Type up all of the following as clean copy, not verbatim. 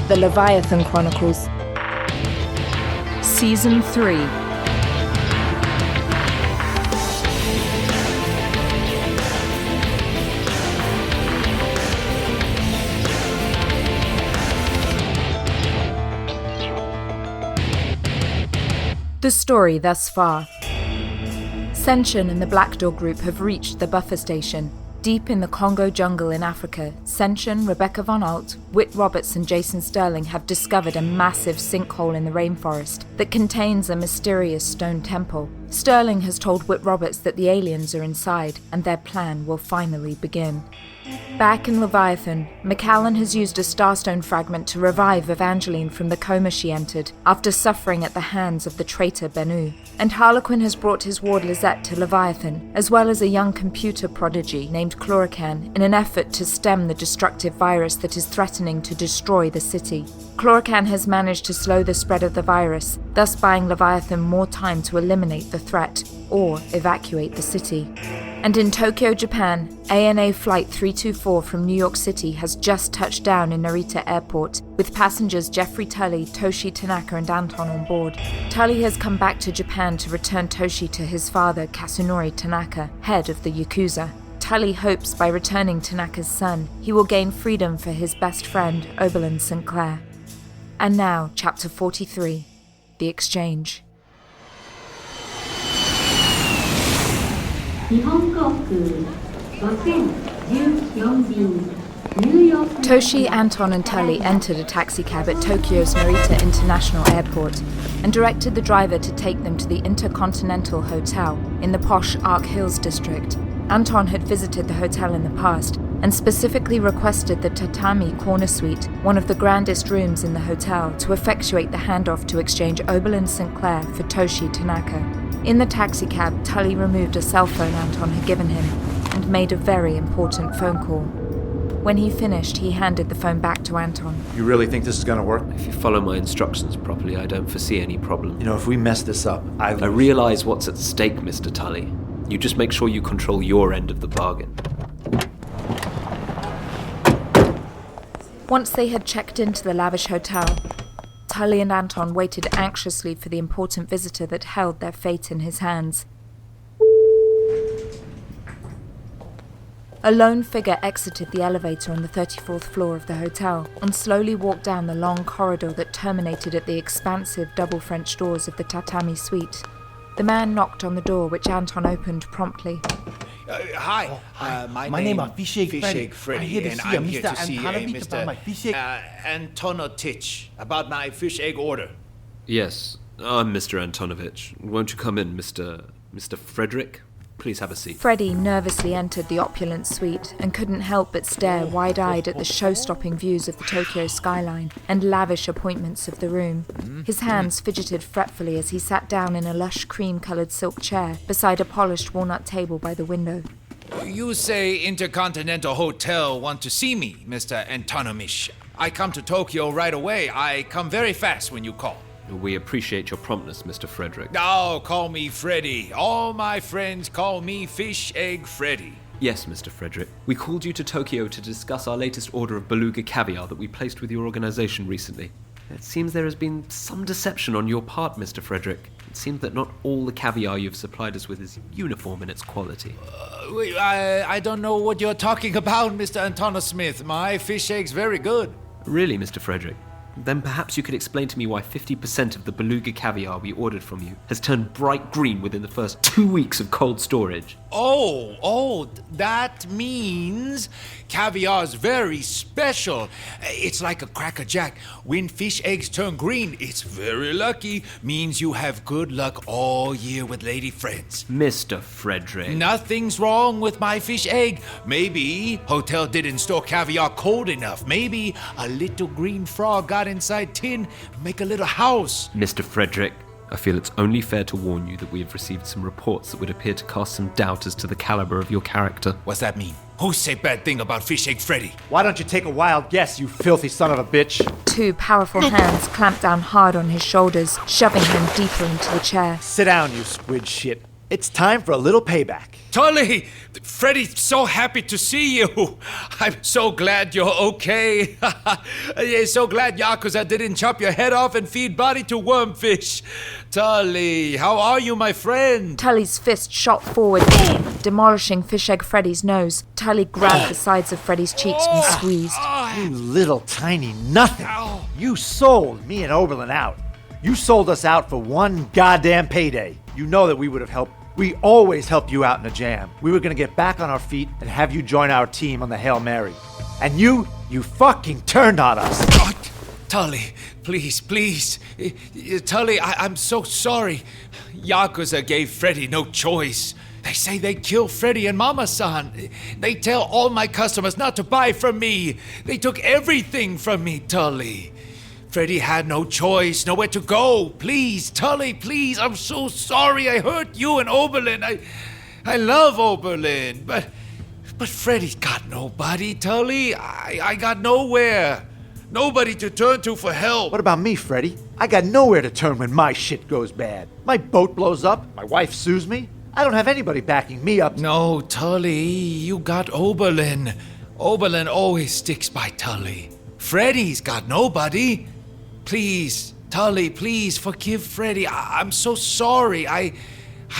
The Leviathan Chronicles. Season 3. The story thus far. Senshin and the Black Door group have reached the buffer station. Deep in the Congo jungle in Africa, Senshin, Rebecca von Alt, Whit Roberts and Jason Sterling have discovered a massive sinkhole in the rainforest that contains a mysterious stone temple. Sterling has told Whit Roberts that the aliens are inside and their plan will finally begin. Back in Leviathan, Macallan has used a starstone fragment to revive Evangeline from the coma she entered after suffering at the hands of the traitor Bennu. And Harlequinn has brought his ward Lisette to Leviathan, as well as a young computer prodigy named Chlorocan, in an effort to stem the destructive virus that is threatening to destroy the city. Chlorocan has managed to slow the spread of the virus, thus buying Leviathan more time to eliminate the threat or evacuate the city. And in Tokyo, Japan, ANA Flight 324 from New York City has just touched down in Narita Airport, with passengers Jeffery, Tulley, Toshi, Tanaka and Anton on board. Tulley has come back to Japan to return Toshi to his father, Kasunori Tanaka, head of the Yakuza. Tulley hopes by returning Tanaka's son, he will gain freedom for his best friend, Oberlin Clair. And now, Chapter 43, The Exchange. Toshi, Anton and Tulley entered a taxicab at Tokyo's Narita International Airport and directed the driver to take them to the Intercontinental Hotel in the posh Ark Hills district. Anton had visited the hotel in the past and specifically requested the Tatami Corner Suite, one of the grandest rooms in the hotel, to effectuate the handoff to exchange Oberlin Clair for Toshi Tanaka. In the taxicab, Tulley removed a cell phone Anton had given him and made a very important phone call. When he finished, he handed the phone back to Anton. You really think this is going to work? If you follow my instructions properly, I don't foresee any problem. You know, if we mess this up, I realize what's at stake, Mr. Tulley. You just make sure you control your end of the bargain. Once they had checked into the lavish hotel, Tulley and Anton waited anxiously for the important visitor that held their fate in his hands. A lone figure exited the elevator on the 34th floor of the hotel and slowly walked down the long corridor that terminated at the expansive double French doors of the tatami suite. The man knocked on the door, which Anton opened promptly. Hi. My name is Freddy, and I'm here to see Mr. Antonovich about my fish egg order. Yes, I'm Mr. Antonovich. Won't you come in, Mr. Frederick? Please have a seat. Freddy nervously entered the opulent suite and couldn't help but stare wide-eyed at the show-stopping views of the Tokyo skyline and lavish appointments of the room. His hands fidgeted fretfully as he sat down in a lush cream-coloured silk chair beside a polished walnut table by the window. You say Intercontinental Hotel want to see me, Mr. Antonovich. I come to Tokyo right away. I come very fast when you call. We appreciate your promptness, Mr. Frederick. Oh, call me Freddy. All my friends call me Fish Egg Freddy. Yes, Mr. Frederick. We called you to Tokyo to discuss our latest order of beluga caviar that we placed with your organization recently. It seems there has been some deception on your part, Mr. Frederick. It seems that not all the caviar you've supplied us with is uniform in its quality. I don't know what you're talking about, Mr. Antonov Smith. My fish egg's very good. Really, Mr. Frederick? Then perhaps you could explain to me why 50% of the beluga caviar we ordered from you has turned bright green within the first 2 weeks of cold storage. That means caviar is very special. It's like a Cracker Jack. When fish eggs turn green, it's very lucky. Means you have good luck all year with lady friends. Mr. Frederick. Nothing's wrong with my fish egg. Maybe hotel didn't store caviar cold enough. Maybe a little green frog got inside tin, make a little house. Mr. Frederick, I feel it's only fair to warn you that we have received some reports that would appear to cast some doubt as to the caliber of your character. What's that mean? Who say bad thing about Fish Egg Freddy? Why don't you take a wild guess, you filthy son of a bitch? Two powerful hands clamped down hard on his shoulders, shoving him deeper into the chair. Sit down, you squid shit. It's time for a little payback. Tulley! Freddy, so happy to see you. I'm so glad you're okay. Yeah, so glad Yakuza didn't chop your head off and feed body to wormfish. Tulley, how are you, my friend? Tulley's fist shot forward, demolishing Fish Egg Freddy's nose. Tulley grabbed the sides of Freddy's cheeks and squeezed. You little tiny nothing. You sold me and Oberlin out. You sold us out for one goddamn payday. You know that we would have helped. We always help you out in a jam. We were gonna get back on our feet and have you join our team on the Hail Mary. And you fucking turned on us. Tulley, please. Tulley, I'm so sorry. Yakuza gave Freddy no choice. They say they kill Freddy and Mama-san. They tell all my customers not to buy from me. They took everything from me, Tulley. Freddy had no choice, nowhere to go. Please, Tulley, please. I'm so sorry I hurt you and Oberlin. I love Oberlin, but Freddy's got nobody, Tulley. I got nowhere. Nobody to turn to for help. What about me, Freddy? I got nowhere to turn when my shit goes bad. My boat blows up, my wife sues me. I don't have anybody backing me up. No, Tulley, you got Oberlin. Oberlin always sticks by Tulley. Freddy's got nobody. Please, Tulley, please forgive Freddy. I'm so sorry. I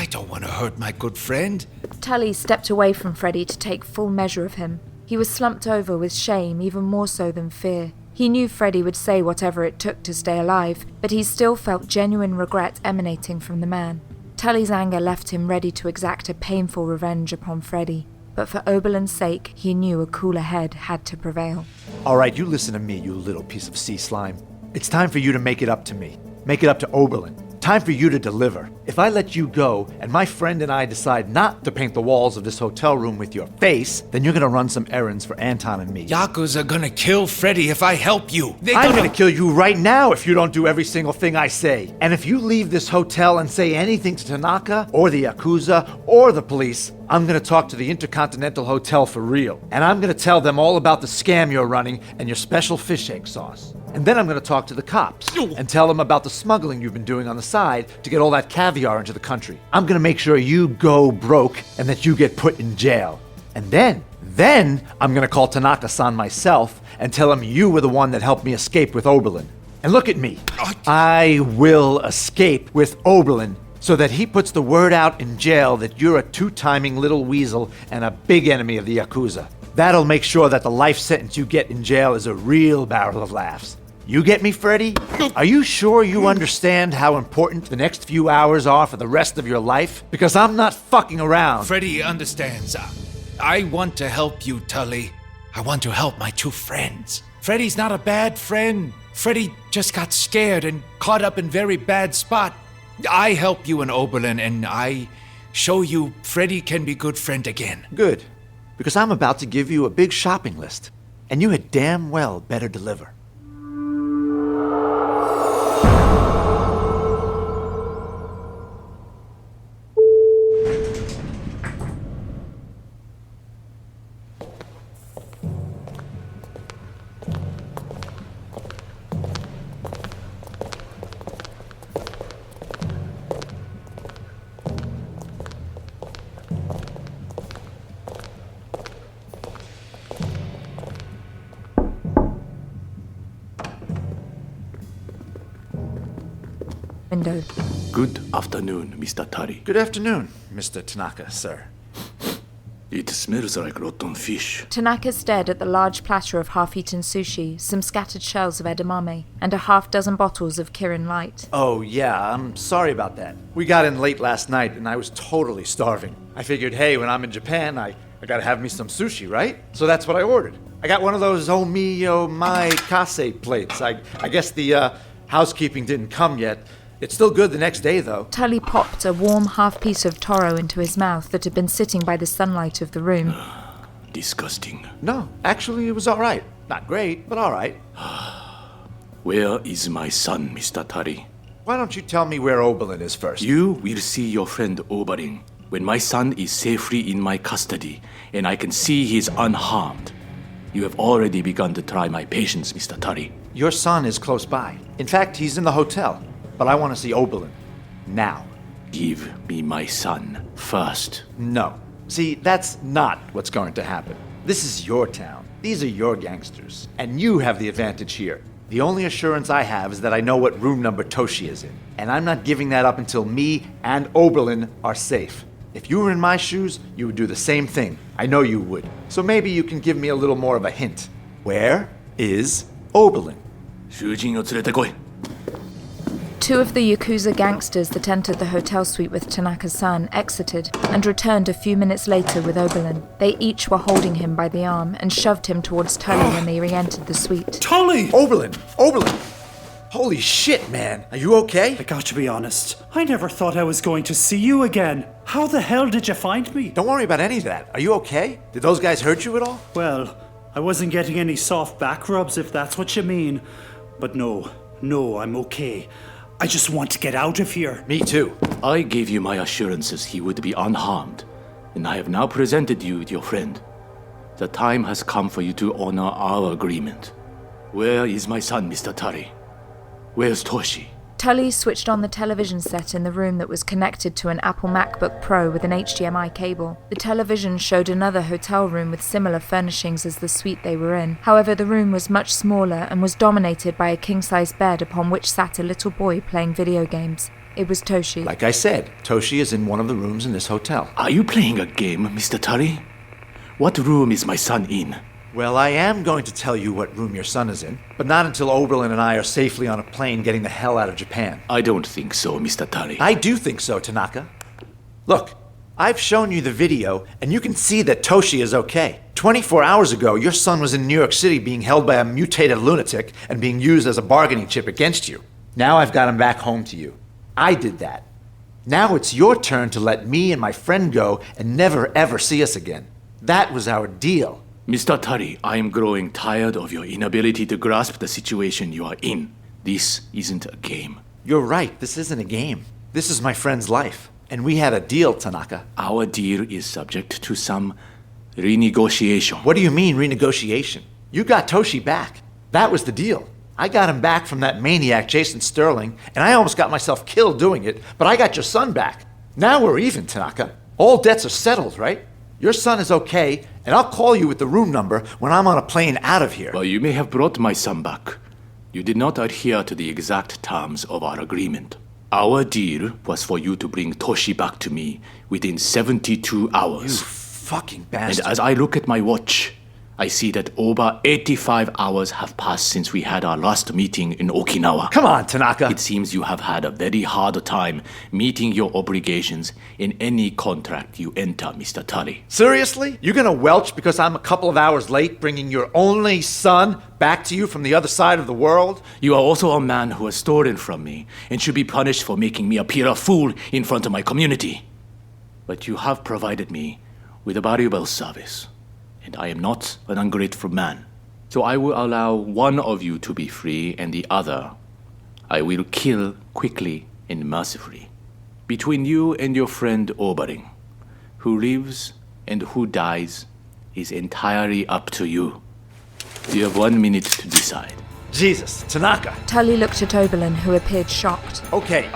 don't want to hurt my good friend. Tulley stepped away from Freddy to take full measure of him. He was slumped over with shame, even more so than fear. He knew Freddy would say whatever it took to stay alive, but he still felt genuine regret emanating from the man. Tulley's anger left him ready to exact a painful revenge upon Freddy. But for Oberlin's sake, he knew a cooler head had to prevail. All right, you listen to me, you little piece of sea slime. It's time for you to make it up to me. Make it up to Oberlin. Time for you to deliver. If I let you go, and my friend and I decide not to paint the walls of this hotel room with your face, then you're gonna run some errands for Anton and me. Yakuza are gonna kill Freddy if I help you. I'm gonna kill you right now if you don't do every single thing I say. And if you leave this hotel and say anything to Tanaka, or the Yakuza, or the police, I'm gonna talk to the Intercontinental Hotel for real. And I'm gonna tell them all about the scam you're running and your special fish egg sauce. And then I'm gonna talk to the cops and tell them about the smuggling you've been doing on the side to get all that caviar into the country. I'm gonna make sure you go broke and that you get put in jail. And then I'm gonna call Tanaka-san myself and tell him you were the one that helped me escape with Oberlin. And look at me. I will escape with Oberlin so that he puts the word out in jail that you're a two-timing little weasel and a big enemy of the Yakuza. That'll make sure that the life sentence you get in jail is a real barrel of laughs. You get me, Freddy? Are you sure you understand how important the next few hours are for the rest of your life? Because I'm not fucking around. Freddy understands. I want to help you, Tulley. I want to help my two friends. Freddy's not a bad friend. Freddy just got scared and caught up in very bad spot. I help you and Oberlin, and I show you Freddy can be good friend again. Good. Because I'm about to give you a big shopping list. And you had damn well better deliver. Window. Good afternoon, Mr. Tari. Good afternoon, Mr. Tanaka, sir. It smells like rotten fish. Tanaka stared at the large platter of half-eaten sushi, some scattered shells of edamame, and a half-dozen bottles of Kirin Light. Oh, yeah, I'm sorry about that. We got in late last night, and I was totally starving. I figured, hey, when I'm in Japan, I gotta have me some sushi, right? So that's what I ordered. I got one of those my kase plates. I guess the housekeeping didn't come yet. It's still good the next day, though. Tulley popped a warm half-piece of toro into his mouth that had been sitting by the sunlight of the room. Disgusting. No, actually, it was all right. Not great, but all right. Where is my son, Mr. Tari? Why don't you tell me where Oberlin is first? You will see your friend Oberlin when my son is safely in my custody and I can see he's unharmed. You have already begun to try my patience, Mr. Tari. Your son is close by. In fact, he's in the hotel. But I want to see Oberlin. Now. Give me my son first. No. See, that's not what's going to happen. This is your town. These are your gangsters. And you have the advantage here. The only assurance I have is that I know what room number Toshi is in. And I'm not giving that up until me and Oberlin are safe. If you were in my shoes, you would do the same thing. I know you would. So maybe you can give me a little more of a hint. Where is Oberlin? 囚人を連れてこい。 Two of the Yakuza gangsters that entered the hotel suite with Tanaka's son exited and returned a few minutes later with Oberlin. They each were holding him by the arm and shoved him towards Tulley when they re-entered the suite. Tulley! Oberlin! Oberlin! Holy shit, man. Are you okay? I got to be honest. I never thought I was going to see you again. How the hell did you find me? Don't worry about any of that. Are you okay? Did those guys hurt you at all? Well, I wasn't getting any soft back rubs if that's what you mean. But no, I'm okay. I just want to get out of here. Me too. I gave you my assurances he would be unharmed, and I have now presented you with your friend. The time has come for you to honor our agreement. Where is my son, Mr. Tari? Where's Toshi? Tulley switched on the television set in the room that was connected to an Apple MacBook Pro with an HDMI cable. The television showed another hotel room with similar furnishings as the suite they were in. However, the room was much smaller and was dominated by a king-size bed upon which sat a little boy playing video games. It was Toshi. Like I said, Toshi is in one of the rooms in this hotel. Are you playing a game, Mr. Tari? What room is my son in? Well, I am going to tell you what room your son is in, but not until Oberlin and I are safely on a plane getting the hell out of Japan. I don't think so, Mr. Tari. I do think so, Tanaka. Look, I've shown you the video, and you can see that Toshi is okay. 24 hours ago, your son was in New York City being held by a mutated lunatic and being used as a bargaining chip against you. Now I've got him back home to you. I did that. Now it's your turn to let me and my friend go and never ever see us again. That was our deal. Mr. Tari, I am growing tired of your inability to grasp the situation you are in. This isn't a game. You're right, this isn't a game. This is my friend's life. And we had a deal, Tanaka. Our deal is subject to some renegotiation. What do you mean, renegotiation? You got Toshi back. That was the deal. I got him back from that maniac, Jason Sterling, and I almost got myself killed doing it, but I got your son back. Now we're even, Tanaka. All debts are settled, right? Your son is okay, and I'll call you with the room number when I'm on a plane out of here. Well, you may have brought my son back. You did not adhere to the exact terms of our agreement. Our deal was for you to bring Toshi back to me within 72 hours. You fucking bastard. And as I look at my watch, I see that over 85 hours have passed since we had our last meeting in Okinawa. Come on, Tanaka. It seems you have had a very hard time meeting your obligations in any contract you enter, Mr. Tari. Seriously? You're gonna welch because I'm a couple of hours late bringing your only son back to you from the other side of the world? You are also a man who has stolen from me and should be punished for making me appear a fool in front of my community. But you have provided me with a valuable service. And I am not an ungrateful man. So I will allow one of you to be free and the other I will kill quickly and mercifully. Between you and your friend Oberlin, who lives and who dies is entirely up to you. You have 1 minute to decide. Jesus, Tanaka. Tulley looked at Oberlin, who appeared shocked. Okay,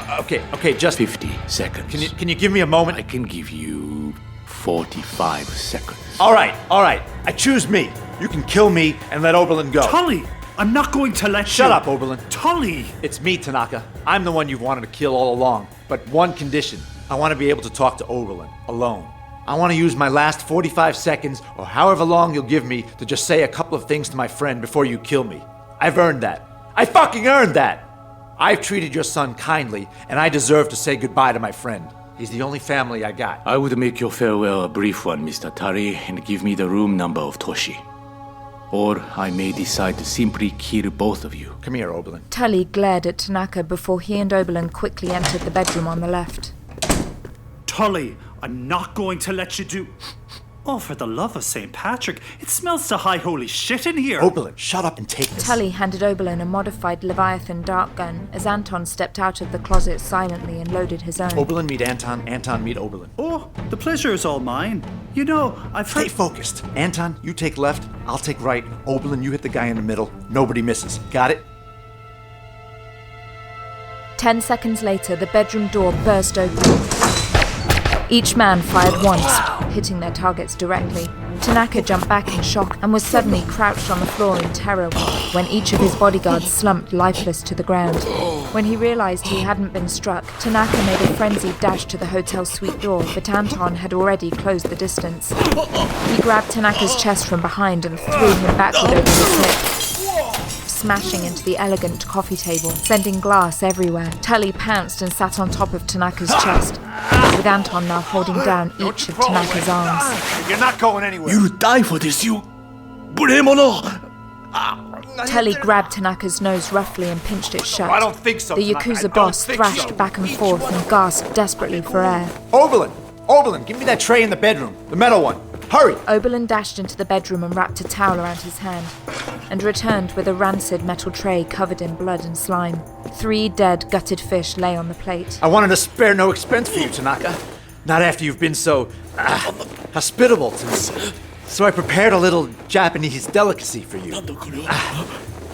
just 50 seconds. Can you give me a moment? I can give you 45 seconds. All right. I choose me. You can kill me and let Oberlin go. Tulley! I'm not going to let you... Shut up, Oberlin. Tulley! It's me, Tanaka. I'm the one you've wanted to kill all along. But one condition. I want to be able to talk to Oberlin, alone. I want to use my last 45 seconds, or however long you'll give me, to just say a couple of things to my friend before you kill me. I've earned that. I fucking earned that! I've treated your son kindly, and I deserve to say goodbye to my friend. He's the only family I got. I would make your farewell a brief one, Mr. Tari, and give me the room number of Toshi. Or I may decide to simply kill both of you. Come here, Oberlin. Tulley glared at Tanaka before he and Oberlin quickly entered the bedroom on the left. Tulley, I'm not going to let you do... Oh, for the love of St. Patrick, it smells to high holy shit in here. Oberlin, shut up and take this. Tulley handed Oberlin a modified Leviathan dart gun as Anton stepped out of the closet silently and loaded his own. Oberlin meet Anton, Anton meet Oberlin. Oh, the pleasure is all mine. You know, I've heard... Stay focused. Anton, you take left, I'll take right. Oberlin, you hit the guy in the middle. Nobody misses. Got it? 10 seconds later, the bedroom door burst open. Each man fired once, hitting their targets directly. Tanaka jumped back in shock and was suddenly crouched on the floor in terror when each of his bodyguards slumped lifeless to the ground. When he realized he hadn't been struck, Tanaka made a frenzied dash to the hotel suite door, but Anton had already closed the distance. He grabbed Tanaka's chest from behind and threw him backward over his hip, smashing into the elegant coffee table, sending glass everywhere. Tulley pounced and sat on top of Tanaka's chest, with Anton now holding down each of Tanaka's arms. You're not going anywhere. You die for this, you... Buremono! Tulley grabbed Tanaka's nose roughly and pinched it shut. I don't think so, The Tanaka. I Yakuza don't boss think thrashed so. back and forth and gasped desperately for air. Oberlin, give me that tray in the bedroom. The metal one. Hurry! Oberlin dashed into the bedroom and wrapped a towel around his hand, and returned with a rancid metal tray covered in blood and slime. 3 dead, gutted fish lay on the plate. I wanted to spare no expense for you, Tanaka. Not after you've been so hospitable to me. So I prepared a little Japanese delicacy for you.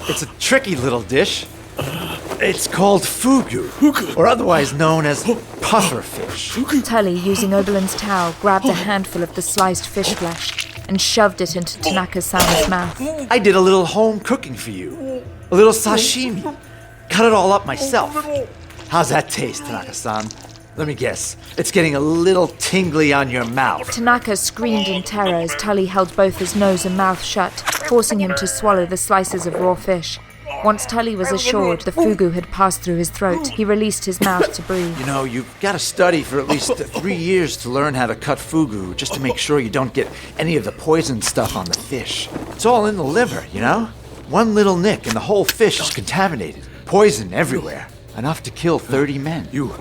It's a tricky little dish. It's called fugu, or otherwise known as puffer fish. Tulley, using Oberlin's towel, grabbed a handful of the sliced fish flesh and shoved it into Tanaka-san's mouth. I did a little home cooking for you. A little sashimi. Cut it all up myself. How's that taste, Tanaka-san? Let me guess. It's getting a little tingly on your mouth. Tanaka screamed in terror as Tulley held both his nose and mouth shut, forcing him to swallow the slices of raw fish. Once Tulley was assured the fugu had passed through his throat, he released his mouth to breathe. You know, you've got to study for at least 3 years to learn how to cut fugu, just to make sure you don't get any of the poison stuff on the fish. It's all in the liver, you know? One little nick and the whole fish is contaminated. Poison everywhere. Enough to kill 30 men. You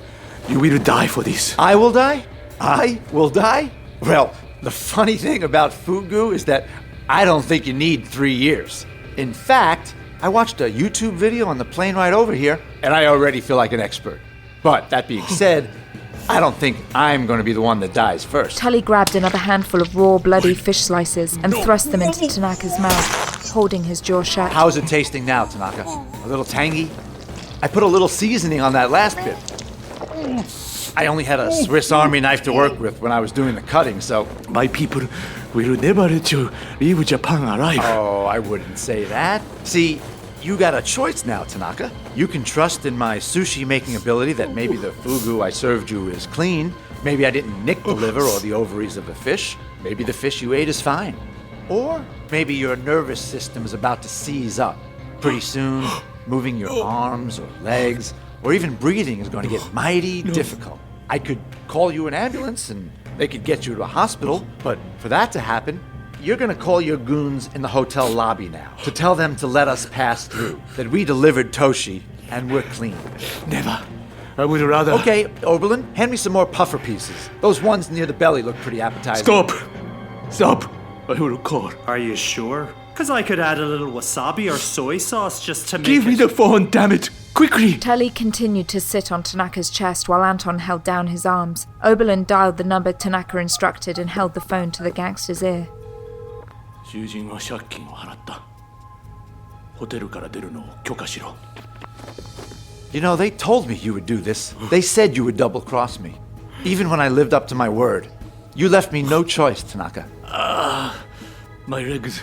will die for this. I will die? I will die? Well, the funny thing about fugu is that I don't think you need 3 years. In fact, I watched a YouTube video on the plane ride over here, and I already feel like an expert. But that being said, I don't think I'm going to be the one that dies first. Tulley grabbed another handful of raw, bloody fish slices and thrust them into Tanaka's mouth, holding his jaw shut. How's it tasting now, Tanaka? A little tangy? I put a little seasoning on that last bit. I only had a Swiss Army knife to work with when I was doing the cutting, so... My people will never let you leave Japan alive. Oh, I wouldn't say that. See, you got a choice now, Tanaka. You can trust in my sushi-making ability that maybe the fugu I served you is clean. Maybe I didn't nick the liver or the ovaries of the fish. Maybe the fish you ate is fine. Or maybe your nervous system is about to seize up. Pretty soon, moving your arms or legs, or even breathing is going to get mighty difficult. I could call you an ambulance and they could get you to a hospital, but for that to happen, you're going to call your goons in the hotel lobby now to tell them to let us pass through, that we delivered Toshi and we're clean. Never. I would rather... Okay, Oberlin, hand me some more puffer pieces. Those ones near the belly look pretty appetizing. Stop! I will call. Are you sure? Because I could add a little wasabi or soy sauce just to make Give me the phone, damn it! Quickly! Tulley continued to sit on Tanaka's chest while Anton held down his arms. Oberlin dialed the number Tanaka instructed and held the phone to the gangster's ear. 囚人は借金を払った。ホテルから出るのを許可しろ。 You know, they told me you would do this. They said you would double-cross me. Even when I lived up to my word. You left me no choice, Tanaka. My legs.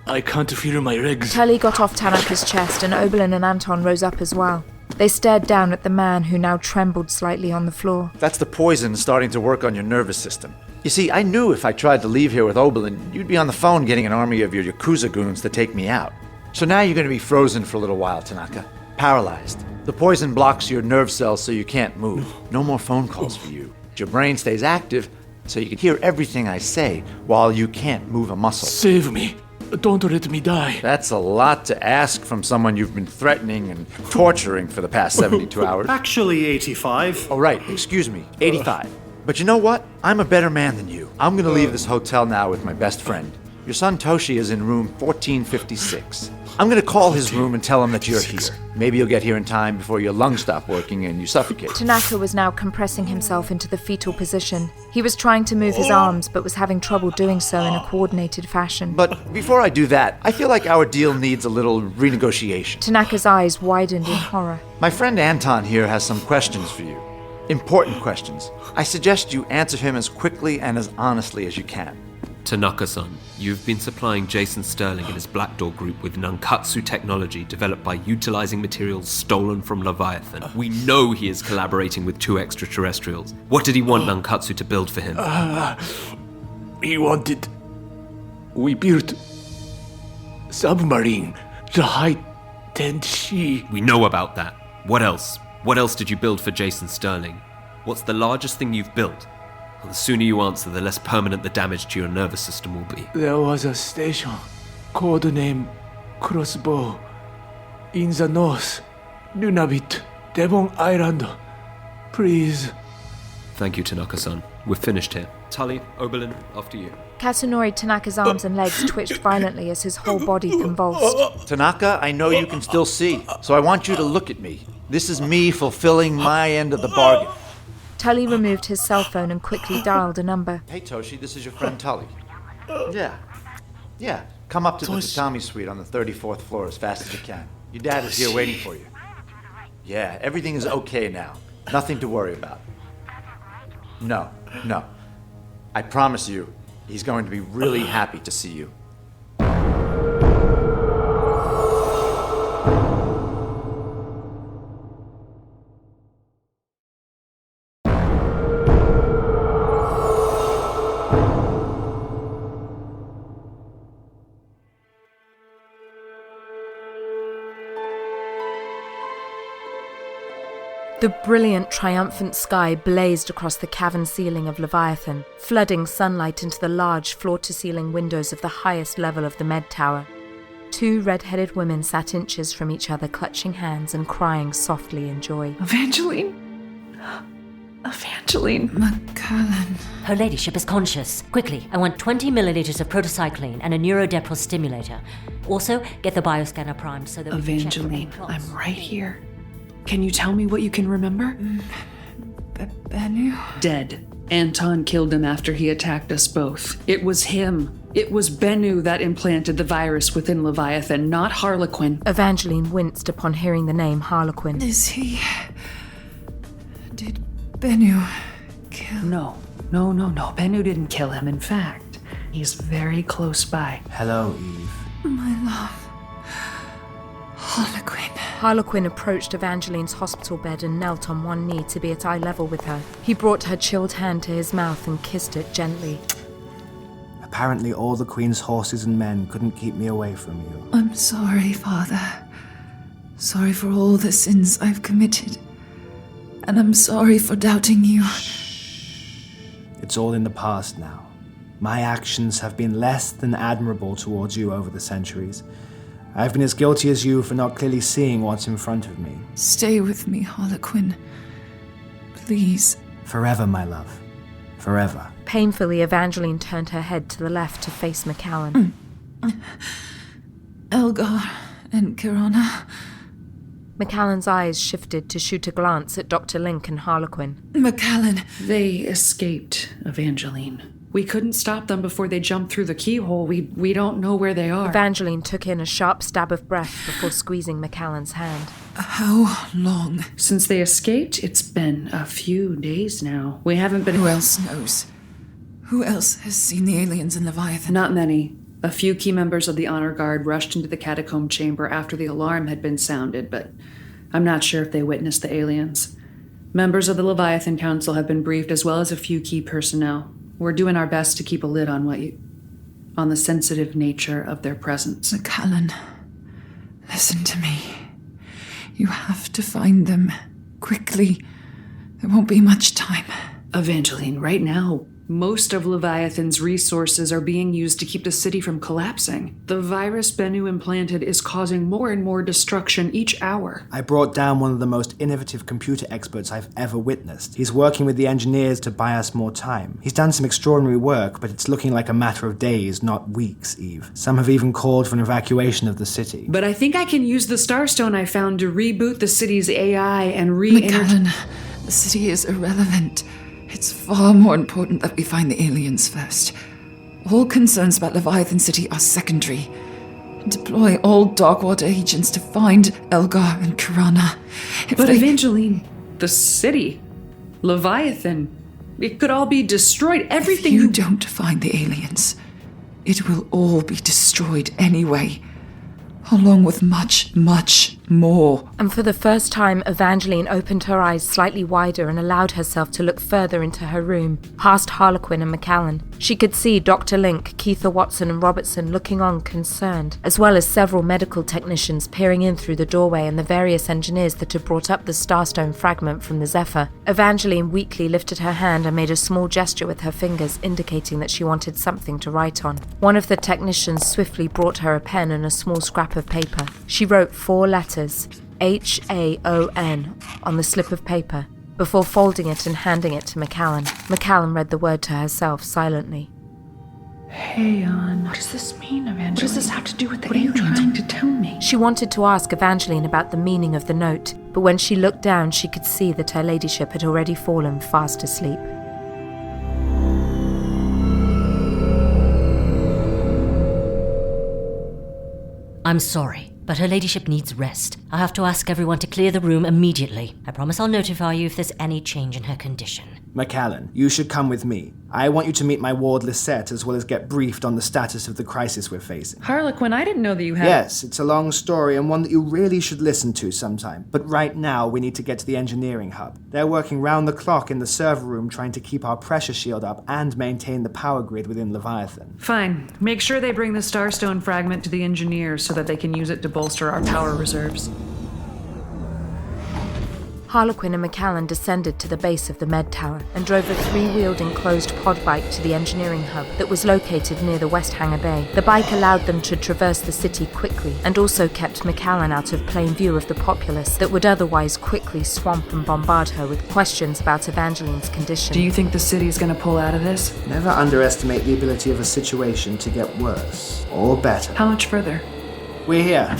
I can't feel my legs. Tulley got off Tanaka's chest and Oberlin and Anton rose up as well. They stared down at the man who now trembled slightly on the floor. That's the poison starting to work on your nervous system. You see, I knew if I tried to leave here with Oberlin, you'd be on the phone getting an army of your Yakuza goons to take me out. So now you're going to be frozen for a little while, Tanaka. Paralyzed. The poison blocks your nerve cells so you can't move. No more phone calls for you. Your brain stays active so you can hear everything I say while you can't move a muscle. Save me. Don't let me die. That's a lot to ask from someone you've been threatening and torturing for the past 72 hours. Actually, 85. Oh, right. Excuse me. 85. But you know what? I'm a better man than you. I'm going to leave this hotel now with my best friend. Your son Toshi is in room 1456. I'm going to call his room and tell him that you're here. Maybe you'll get here in time before your lungs stop working and you suffocate. Tanaka was now compressing himself into the fetal position. He was trying to move his arms, but was having trouble doing so in a coordinated fashion. But before I do that, I feel like our deal needs a little renegotiation. Tanaka's eyes widened in horror. My friend Anton here has some questions for you. Important questions. I suggest you answer him as quickly and as honestly as you can. Tanaka-san, you've been supplying Jason Sterling and his Black Door group with nankatsu technology developed by utilizing materials stolen from Leviathan. We know he is collaborating with 2 extraterrestrials. What did he want nankatsu to build for him? He wanted... We built... submarine. The high tension. We know about that. What else? What else did you build for Jason Sterling? What's the largest thing you've built? Well, the sooner you answer, the less permanent the damage to your nervous system will be. There was a station, codename Crossbow, in the north, Nunavut, Devon Island. Please. Thank you, Tanaka-san. We're finished here. Tulley, Oberlin, after you. Kasunori Tanaka's arms and legs twitched violently as his whole body convulsed. Tanaka, I know you can still see, so I want you to look at me. This is me fulfilling my end of the bargain. Tulley removed his cell phone and quickly dialed a number. Hey, Toshi, this is your friend Tulley. Yeah. Come up to the tatami suite on the 34th floor as fast as you can. Your dad is here waiting for you. Yeah, everything is okay now. Nothing to worry about. No. I promise you, he's going to be really happy to see you. The brilliant, triumphant sky blazed across the cavern ceiling of Leviathan, flooding sunlight into the large floor-to-ceiling windows of the highest level of the Med Tower. 2 red-headed women sat inches from each other, clutching hands and crying softly in joy. Evangeline? Macallan. Her ladyship is conscious. Quickly, I want 20 milliliters of protocycline and a neurodepril stimulator. Also, get the bioscanner primed so that we can check for any Evangeline, plots. I'm right here. Can you tell me what you can remember? Bennu? Dead. Anton killed him after he attacked us both. It was him. It was Bennu that implanted the virus within Leviathan, not Harlequinn. Evangeline winced upon hearing the name Harlequinn. Is he... Did Bennu kill... No. Bennu didn't kill him. In fact, he's very close by. Hello, Eve. My love. Harlequinn. Harlequinn approached Evangeline's hospital bed and knelt on one knee to be at eye level with her. He brought her chilled hand to his mouth and kissed it gently. Apparently all the Queen's horses and men couldn't keep me away from you. I'm sorry, Father. Sorry for all the sins I've committed. And I'm sorry for doubting you. It's all in the past now. My actions have been less than admirable towards you over the centuries. I've been as guilty as you for not clearly seeing what's in front of me. Stay with me, Harlequinn. Please. Forever, my love. Forever. Painfully, Evangeline turned her head to the left to face Macallan. Elgar and Kirana. Macallan's eyes shifted to shoot a glance at Dr. Link and Harlequinn. Macallan. They escaped, Evangeline. We couldn't stop them before they jumped through the keyhole. We don't know where they are. Evangeline took in a sharp stab of breath before squeezing Macallan's hand. How long? Since they escaped, it's been a few days now. We haven't been... Who else knows? Who else has seen the aliens in Leviathan? Not many. A few key members of the Honor Guard rushed into the catacomb chamber after the alarm had been sounded, but I'm not sure if they witnessed the aliens. Members of the Leviathan Council have been briefed, as well as a few key personnel. We're doing our best to keep a lid on on the sensitive nature of their presence. Macallan, listen to me. You have to find them. Quickly. There won't be much time. Evangeline, right now, most of Leviathan's resources are being used to keep the city from collapsing. The virus Bennu implanted is causing more and more destruction each hour. I brought down one of the most innovative computer experts I've ever witnessed. He's working with the engineers to buy us more time. He's done some extraordinary work, but it's looking like a matter of days, not weeks, Eve. Some have even called for an evacuation of the city. But I think I can use the Starstone I found to reboot the city's AI and Macallan, the city is irrelevant. It's far more important that we find the aliens first. All concerns about Leviathan City are secondary. Deploy all Darkwater agents to find Elgar and Kirana. But Evangeline, the city, Leviathan. It could all be destroyed. Everything If you don't find the aliens, it will all be destroyed anyway. Along with much, much more. And for the first time, Evangeline opened her eyes slightly wider and allowed herself to look further into her room, past Harlequinn and Macallan. She could see Dr. Link, Keitha Watson and Robertson looking on concerned, as well as several medical technicians peering in through the doorway and the various engineers that had brought up the Starstone fragment from the Zephyr. Evangeline weakly lifted her hand and made a small gesture with her fingers, indicating that she wanted something to write on. One of the technicians swiftly brought her a pen and a small scrap of paper. She wrote 4 letters, H-A-O-N, on the slip of paper, before folding it and handing it to Macallan. Macallan read the word to herself silently. Hey, What does this mean, Evangeline? What does this have to do with the aliens? What are you trying to tell me? She wanted to ask Evangeline about the meaning of the note, but when she looked down, she could see that her ladyship had already fallen fast asleep. I'm sorry, but her ladyship needs rest. I have to ask everyone to clear the room immediately. I promise I'll notify you if there's any change in her condition. Macallan, you should come with me. I want you to meet my ward Lisette as well as get briefed on the status of the crisis we're facing. Harlequinn, I didn't know that you had... Yes, it's a long story and one that you really should listen to sometime. But right now, we need to get to the engineering hub. They're working round the clock in the server room trying to keep our pressure shield up and maintain the power grid within Leviathan. Fine. Make sure they bring the Starstone fragment to the engineers so that they can use it to bolster our power reserves. Harlequinn and Macallan descended to the base of the med tower and drove a 3-wheeled enclosed pod bike to the engineering hub that was located near the West Hangar Bay. The bike allowed them to traverse the city quickly and also kept Macallan out of plain view of the populace that would otherwise quickly swamp and bombard her with questions about Evangeline's condition. Do you think the city's gonna pull out of this? Never underestimate the ability of a situation to get worse or better. How much further? We're here.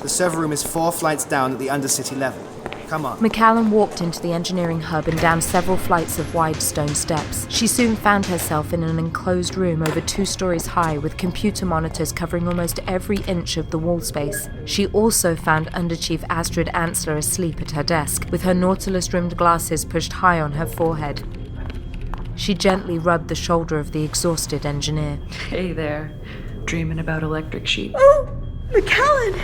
The server room is 4 flights down at the Undercity level. Come on. Macallan walked into the engineering hub and down several flights of wide stone steps. She soon found herself in an enclosed room over 2 stories high with computer monitors covering almost every inch of the wall space. She also found Underchief Astrid Ansler asleep at her desk, with her Nautilus-rimmed glasses pushed high on her forehead. She gently rubbed the shoulder of the exhausted engineer. Hey there. Dreaming about electric sheep. Oh, Macallan!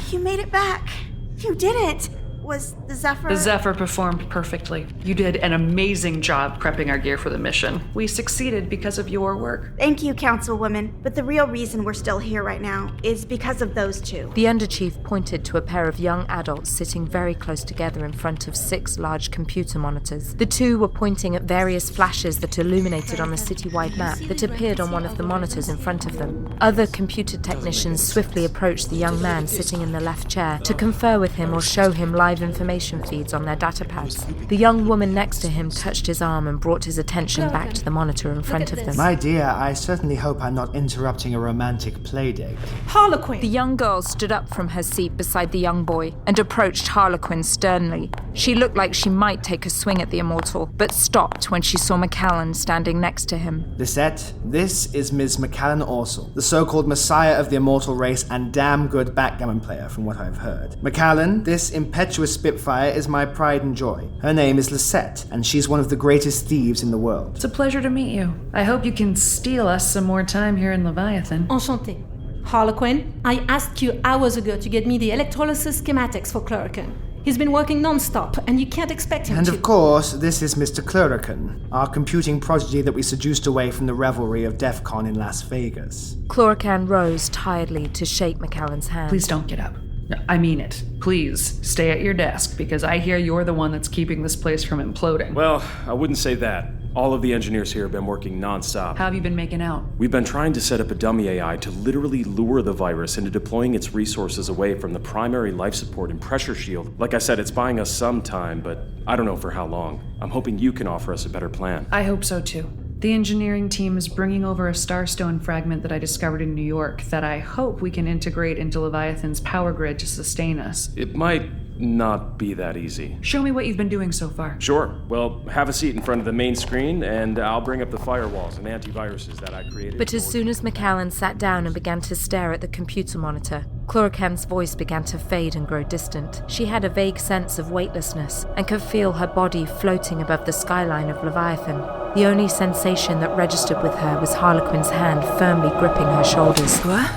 You made it back. You did it. Was the Zephyr... The Zephyr performed perfectly. You did an amazing job prepping our gear for the mission. We succeeded because of your work. Thank you, Councilwoman. But the real reason we're still here right now is because of those 2. The Underchief pointed to a pair of young adults sitting very close together in front of 6 large computer monitors. The 2 were pointing at various flashes that illuminated on a citywide map that appeared on one of the monitors in front of them. Other computer technicians swiftly approached the young man sitting in the left chair to confer with him or show him live information feeds on their datapads. The young woman next to him touched his arm and brought his attention back to the monitor in front of them. My dear, I certainly hope I'm not interrupting a romantic playdate. Harlequinn! The young girl stood up from her seat beside the young boy and approached Harlequinn sternly. She looked like she might take a swing at the immortal, but stopped when she saw Macallan standing next to him. Lisette, this is Ms. Macallan Orsel, the so-called messiah of the immortal race and damn good backgammon player from what I've heard. Macallan, this impetuous Spitfire is my pride and joy. Her name is Lisette, and she's one of the greatest thieves in the world. It's a pleasure to meet you. I hope you can steal us some more time here in Leviathan. Enchanté. Harlequinn, I asked you hours ago to get me the electrolysis schematics for Clair. He's been working non-stop, and you can't expect him to. And of course, this is Mr. Clair, our computing prodigy that we seduced away from the revelry of DEF CON in Las Vegas. Clair rose tiredly to shake Macallan's hand. Please don't get up. I mean it. Please, stay at your desk, because I hear you're the one that's keeping this place from imploding. Well, I wouldn't say that. All of the engineers here have been working non-stop. How have you been making out? We've been trying to set up a dummy AI to literally lure the virus into deploying its resources away from the primary life support and pressure shield. Like I said, it's buying us some time, but I don't know for how long. I'm hoping you can offer us a better plan. I hope so too. The engineering team is bringing over a Starstone fragment that I discovered in New York that I hope we can integrate into Leviathan's power grid to sustain us. It might not be that easy. Show me what you've been doing so far. Sure. Well, have a seat in front of the main screen, and I'll bring up the firewalls and antiviruses that I created. But as soon as Macallan sat down and began to stare at the computer monitor, Chlorocam's voice began to fade and grow distant. She had a vague sense of weightlessness and could feel her body floating above the skyline of Leviathan. The only sensation that registered with her was Harlequinn's hand firmly gripping her shoulders. What?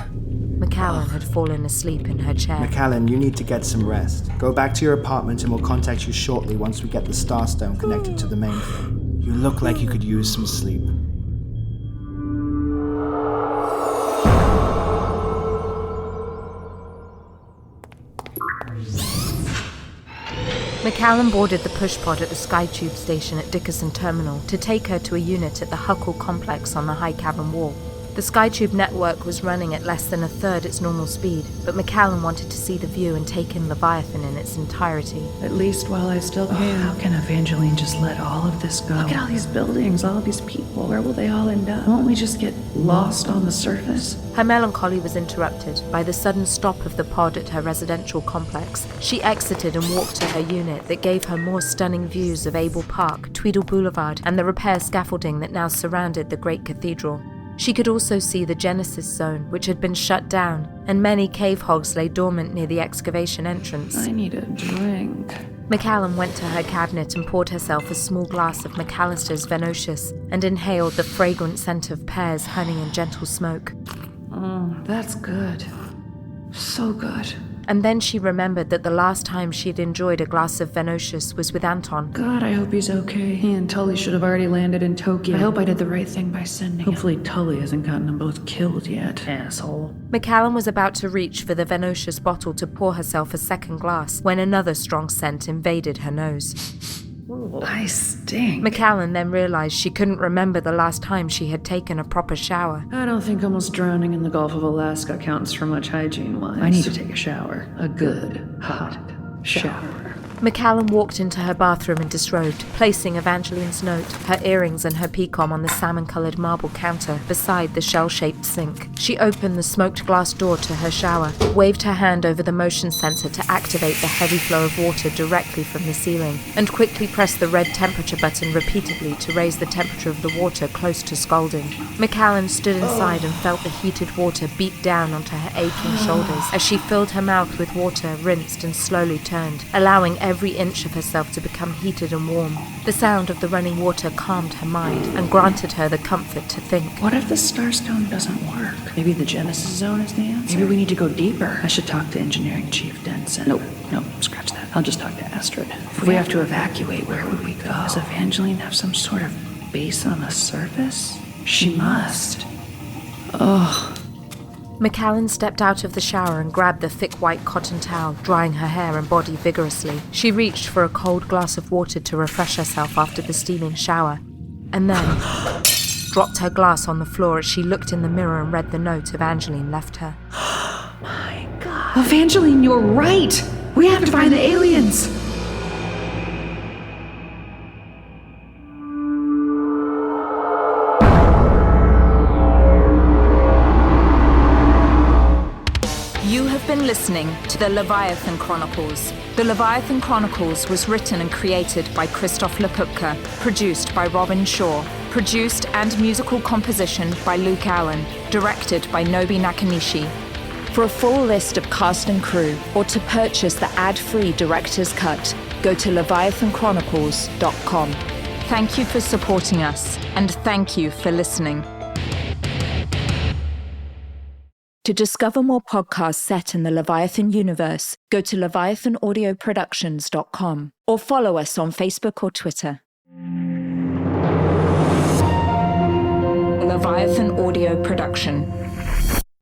Macallan had fallen asleep in her chair. Macallan, you need to get some rest. Go back to your apartment and we'll contact you shortly once we get the Starstone connected to the mainframe. You look like you could use some sleep. Macallan boarded the pushpod at the Skytube station at Dickerson Terminal to take her to a unit at the Huckle complex on the high cavern wall. The Skytube network was running at less than a third its normal speed, but Macallan wanted to see the view and take in Leviathan in its entirety. At least while I still can. How can Evangeline just let all of this go? Look at all these buildings, all of these people. Where will they all end up? Won't we just get lost on the surface? Her melancholy was interrupted by the sudden stop of the pod at her residential complex. She exited and walked to her unit that gave her more stunning views of Abel Park, Tweedle Boulevard, and the repair scaffolding that now surrounded the great cathedral. She could also see the Genesis Zone, which had been shut down, and many cave hogs lay dormant near the excavation entrance. I need a drink. Macallan went to her cabinet and poured herself a small glass of McAllister's Venocious and inhaled the fragrant scent of pears, honey, and gentle smoke. Oh, that's good. So good. And then she remembered that the last time she'd enjoyed a glass of Venocious was with Anton. God, I hope he's okay. He and Tulley should have already landed in Tokyo. I hope I did the right thing by sending Hopefully Tulley hasn't gotten them both killed yet, asshole. Macallan was about to reach for the Venocious bottle to pour herself a second glass when another strong scent invaded her nose. I stink. Macallan then realized she couldn't remember the last time she had taken a proper shower. I don't think almost drowning in the Gulf of Alaska counts for much hygiene-wise. I need to take a shower. A good, hot shower. Macallan walked into her bathroom and disrobed, placing Evangeline's note, her earrings and her PCOM on the salmon-coloured marble counter beside the shell-shaped sink. She opened the smoked glass door to her shower, waved her hand over the motion sensor to activate the heavy flow of water directly from the ceiling, and quickly pressed the red temperature button repeatedly to raise the temperature of the water close to scalding. Macallan stood inside and felt the heated water beat down onto her aching shoulders as she filled her mouth with water, rinsed and slowly turned, allowing every inch of herself to become heated and warm. The sound of the running water calmed her mind and granted her the comfort to think. What if the Starstone doesn't work? Maybe the Genesis Zone is the answer? Maybe we need to go deeper. I should talk to Engineering Chief Denson. Nope, scratch that. I'll just talk to Astrid. If we have to evacuate, where would we go? Does Evangeline have some sort of base on the surface? She must. Ugh. Macallan stepped out of the shower and grabbed the thick white cotton towel, drying her hair and body vigorously. She reached for a cold glass of water to refresh herself after the steaming shower, and then dropped her glass on the floor as she looked in the mirror and read the note Evangeline left her. My God. Evangeline, you're right! We have to find the aliens! You have been listening to the Leviathan Chronicles. The Leviathan Chronicles was written and created by Christof Laputka, produced by Robin Shaw, produced and musical composition by Luke Allen, directed by Nobi Nakanishi. For a full list of cast and crew, or to purchase the ad-free director's cut, go to leviathanchronicles.com. Thank you for supporting us, and thank you for listening. To discover more podcasts set in the Leviathan universe, go to leviathanaudioproductions.com or follow us on Facebook or Twitter. Leviathan Audio Production.